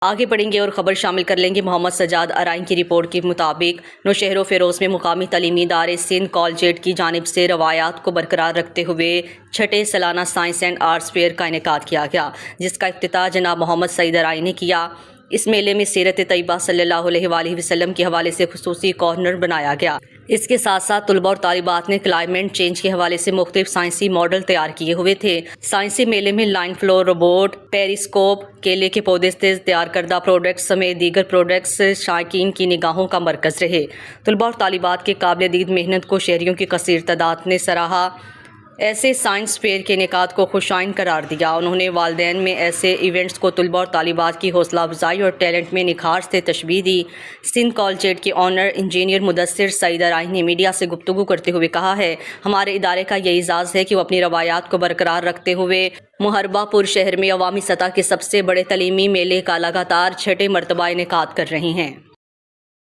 آگے پڑھیں گے اور خبر شامل کر لیں گے۔ محمد سجاد ارائیں کی رپورٹ کے مطابق نوشہر و فیروز میں مقامی تعلیمی ادارے سندھ کالجیٹ کی جانب سے روایات کو برقرار رکھتے ہوئے چھٹے سالانہ سائنس اینڈ آرٹس فیئر کا انعقاد کیا گیا، جس کا افتتاح جناب محمد سعید ارائیں نے کیا۔ اس میلے میں سیرت طیبہ صلی اللہ علیہ وآلہ وسلم کے حوالے سے خصوصی کارنر بنایا گیا۔ اس کے ساتھ ساتھ طلباء اور طالبات نے کلائمیٹ چینج کے حوالے سے مختلف سائنسی ماڈل تیار کیے ہوئے تھے۔ سائنسی میلے میں لائن فلور روبوٹ، پیریسکوپ، کیلے کے پودے سے تیار کردہ پروڈکٹس سمیت دیگر پروڈکٹس شائقین کی نگاہوں کا مرکز رہے۔ طلباء اور طالبات کے قابل دید محنت کو شہریوں کی کثیر تعداد نے سراہا۔ ایسے سائنس فیئر کے انعقاد کو خوشائن قرار دیا۔ انہوں نے والدین میں ایسے ایونٹس کو طلباء اور طالبات کی حوصلہ افزائی اور ٹیلنٹ میں نکھار سے تشبیہ دی۔ سندھ کالجیٹ کے آنر انجینئر مدثر سعید ارائیں نے میڈیا سے گفتگو کرتے ہوئے کہا ہے، ہمارے ادارے کا یہ اعزاز ہے کہ وہ اپنی روایات کو برقرار رکھتے ہوئے محربہ پور شہر میں عوامی سطح کے سب سے بڑے تعلیمی میلے کا لگاتار چھٹے مرتبہ انعقاد کر رہے ہیں۔